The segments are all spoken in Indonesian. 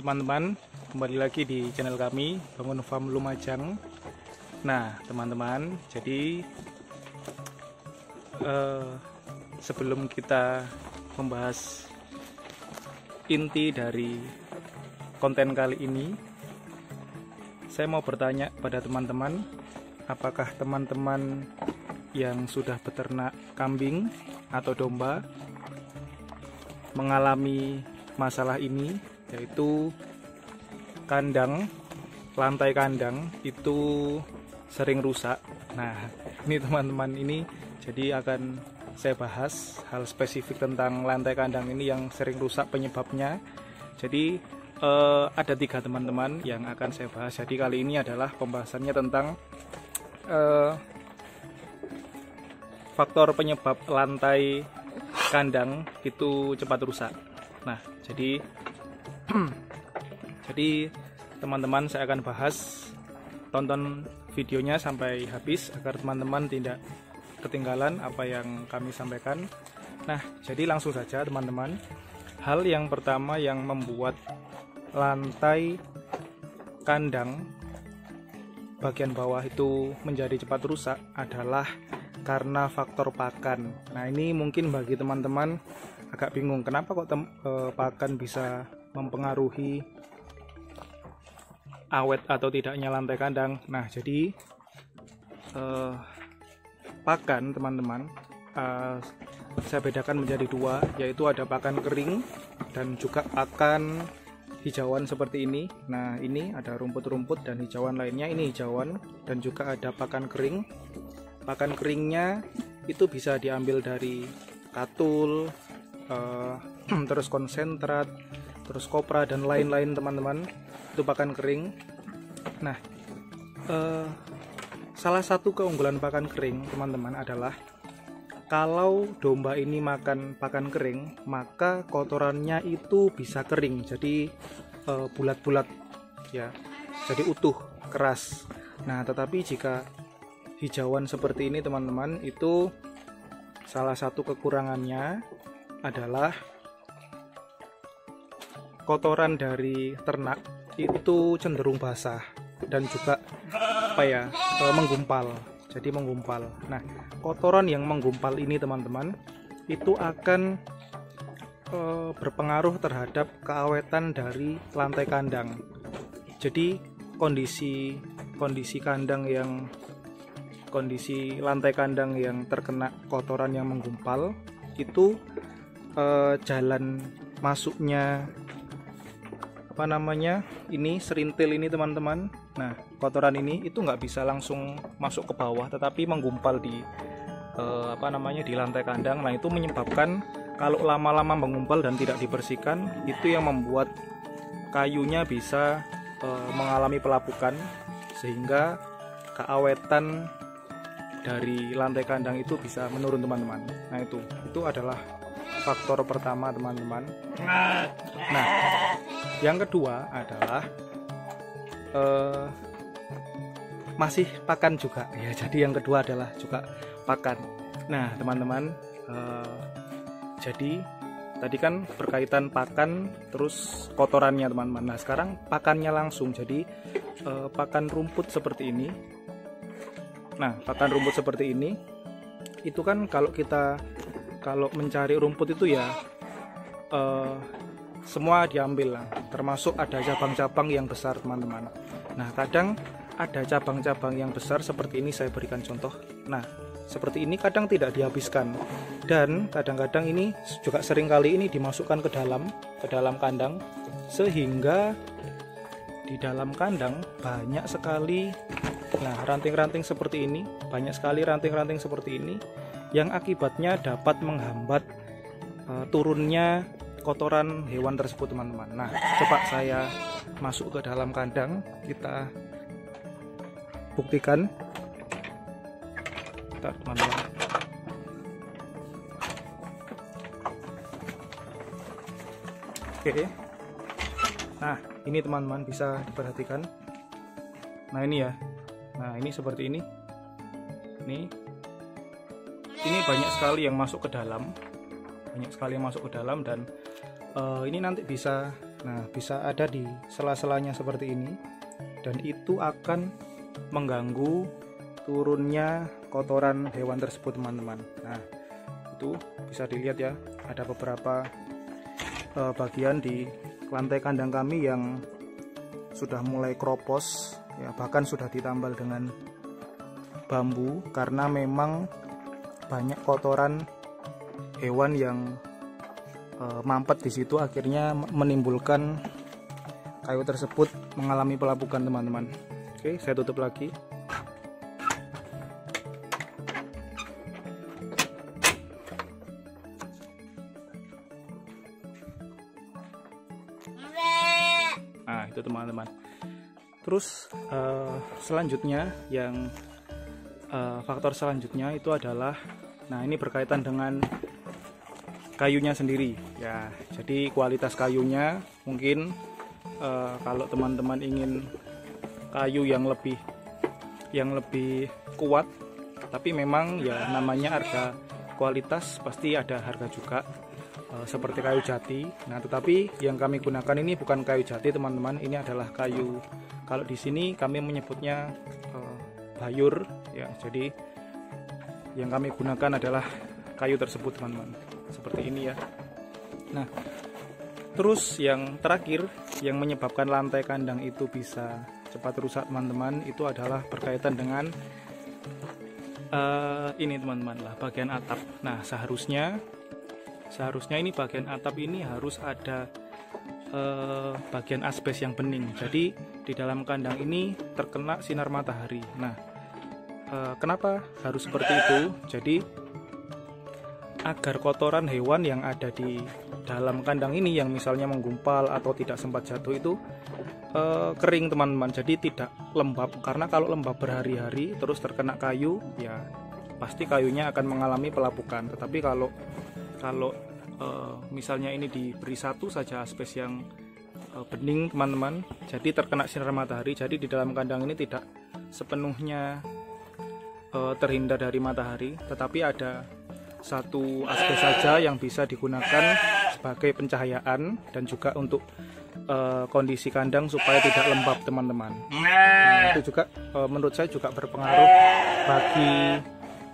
teman-teman, kembali lagi di channel kami Bangun Farm Lumajang. Nah teman-teman, jadi sebelum kita membahas inti dari konten kali ini, saya mau bertanya pada teman-teman, apakah teman-teman yang sudah beternak kambing atau domba mengalami masalah ini, yaitu lantai kandang itu sering rusak. Nah ini teman-teman, ini jadi akan saya bahas hal spesifik tentang lantai kandang ini yang sering rusak, penyebabnya. Jadi ada 3 teman-teman yang akan saya bahas. Jadi kali ini adalah pembahasannya tentang faktor penyebab lantai kandang itu cepat rusak. Nah jadi teman-teman, saya akan bahas, tonton videonya sampai habis agar teman-teman tidak ketinggalan apa yang kami sampaikan. Nah jadi langsung saja teman-teman. Hal yang pertama yang membuat lantai kandang bagian bawah itu menjadi cepat rusak adalah karena faktor pakan. Nah ini mungkin bagi teman-teman agak bingung, kenapa kok pakan bisa mempengaruhi awet atau tidaknya lantai kandang. Nah jadi pakan teman-teman saya bedakan menjadi 2, yaitu ada pakan kering dan juga pakan hijauan seperti ini. Nah ini ada rumput-rumput dan hijauan lainnya, ini hijauan, dan juga ada pakan kering. Pakan keringnya itu bisa diambil dari katul, terus konsentrat, terus kopra dan lain-lain teman-teman, itu pakan kering. Nah salah satu keunggulan pakan kering teman-teman adalah kalau domba ini makan pakan kering, maka kotorannya itu bisa kering, jadi bulat-bulat ya, jadi utuh, keras. Nah tetapi jika hijauan seperti ini teman-teman, itu salah satu kekurangannya adalah kotoran dari ternak itu cenderung basah dan juga menggumpal, jadi menggumpal. Nah kotoran yang menggumpal ini teman-teman itu akan berpengaruh terhadap keawetan dari lantai kandang. Jadi kondisi lantai kandang yang terkena kotoran yang menggumpal itu jalan masuknya ini serintil ini teman-teman. Nah kotoran ini itu nggak bisa langsung masuk ke bawah, tetapi menggumpal di di lantai kandang. Nah itu menyebabkan kalau lama-lama menggumpal dan tidak dibersihkan, itu yang membuat kayunya bisa mengalami pelapukan, sehingga keawetan dari lantai kandang itu bisa menurun teman-teman. Nah itu adalah faktor pertama teman-teman. Nah yang kedua adalah masih pakan juga ya. Jadi yang kedua adalah juga pakan. Nah teman-teman, jadi tadi kan berkaitan pakan terus kotorannya teman-teman. Nah sekarang pakannya langsung, jadi pakan rumput seperti ini. Nah pakan rumput seperti ini itu kan kalau mencari rumput itu ya semua diambil lah, termasuk ada cabang-cabang yang besar teman-teman. Nah kadang ada cabang-cabang yang besar seperti ini, saya berikan contoh. Nah seperti ini kadang tidak dihabiskan, dan kadang-kadang ini juga sering kali ini dimasukkan ke dalam kandang, sehingga di dalam kandang banyak sekali ranting-ranting seperti ini, yang akibatnya dapat menghambat turunnya kotoran hewan tersebut teman-teman. Nah coba saya masuk ke dalam kandang, kita buktikan teman-teman. Oke. Nah ini teman-teman bisa diperhatikan. Nah ini ya, nah ini seperti ini. Ini banyak sekali yang masuk ke dalam, dan ini nanti bisa Nah, bisa ada di sela-selanya seperti ini, dan itu akan mengganggu turunnya kotoran hewan tersebut, teman-teman. Nah, itu bisa dilihat ya, ada beberapa bagian di lantai kandang kami yang sudah mulai kropos ya, bahkan sudah ditambal dengan bambu karena memang banyak kotoran hewan yang mampet di situ, akhirnya menimbulkan kayu tersebut mengalami pelapukan, teman-teman. Oke, saya tutup lagi. Nah, itu teman-teman. Terus selanjutnya yang faktor selanjutnya itu adalah, nah ini berkaitan dengan kayunya sendiri ya. Jadi kualitas kayunya mungkin kalau teman-teman ingin kayu yang lebih kuat, tapi memang ya namanya harga kualitas pasti ada harga juga, seperti kayu jati. Nah, tetapi yang kami gunakan ini bukan kayu jati, teman-teman. Ini adalah kayu, kalau di sini kami menyebutnya bayur ya. Jadi yang kami gunakan adalah kayu tersebut, teman-teman, seperti ini ya. Nah, terus yang terakhir yang menyebabkan lantai kandang itu bisa cepat rusak, teman-teman, itu adalah berkaitan dengan ini, teman-teman, lah bagian atap. Nah, seharusnya ini bagian atap ini harus ada bagian asbes yang bening. Jadi di dalam kandang ini terkena sinar matahari. Nah, kenapa harus seperti itu? Jadi agar kotoran hewan yang ada di dalam kandang ini yang misalnya menggumpal atau tidak sempat jatuh itu kering, teman-teman. Jadi tidak lembab, karena kalau lembab berhari-hari terus terkena kayu ya pasti kayunya akan mengalami pelapukan. Tetapi kalau misalnya ini diberi satu saja asbes yang bening, teman-teman, jadi terkena sinar matahari, jadi di dalam kandang ini tidak sepenuhnya terhindar dari matahari, tetapi ada satu asbes saja yang bisa digunakan sebagai pencahayaan dan juga untuk kondisi kandang supaya tidak lembab, teman-teman. Nah, itu juga menurut saya juga berpengaruh bagi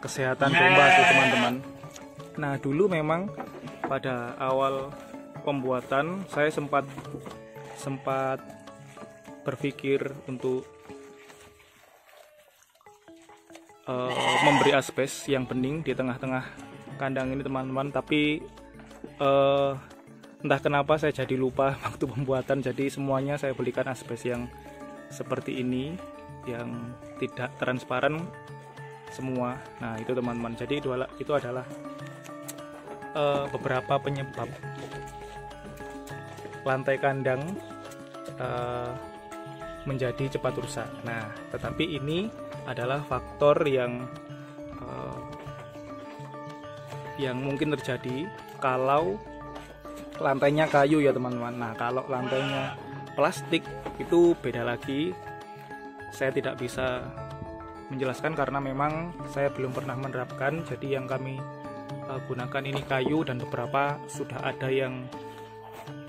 kesehatan domba sih, teman-teman. Nah, dulu memang pada awal pembuatan saya sempat berpikir untuk memberi asbes yang bening di tengah-tengah kandang ini, teman-teman, tapi entah kenapa saya jadi lupa waktu pembuatan, jadi semuanya saya belikan asbes yang seperti ini yang tidak transparan semua. Nah, itu, teman-teman, jadi itu adalah beberapa penyebab lantai kandang menjadi cepat rusak. Nah, tetapi ini adalah faktor yang mungkin terjadi kalau lantainya kayu ya, teman-teman. Nah, kalau lantainya plastik itu beda lagi. Saya tidak bisa menjelaskan karena memang saya belum pernah menerapkan. Jadi yang kami gunakan ini kayu, dan beberapa sudah ada yang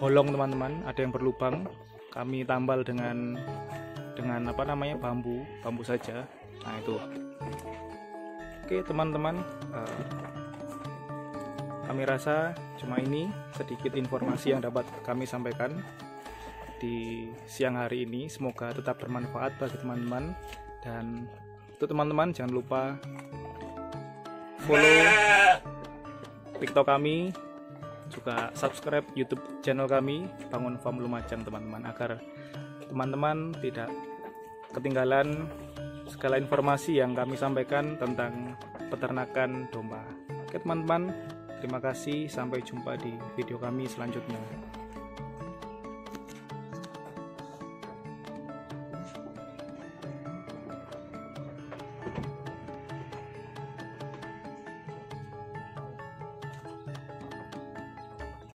bolong, teman-teman, ada yang berlubang. Kami tambal dengan apa namanya, bambu saja. Nah, itu. Oke, teman-teman, kami rasa cuma ini sedikit informasi yang dapat kami sampaikan di siang hari ini. Semoga tetap bermanfaat bagi teman-teman, dan untuk teman-teman jangan lupa follow TikTok kami, juga subscribe YouTube channel kami Bangun Farm Lumajang, teman-teman, agar teman-teman tidak ketinggalan segala informasi yang kami sampaikan tentang peternakan domba. Oke, teman-teman, terima kasih, sampai jumpa di video kami selanjutnya.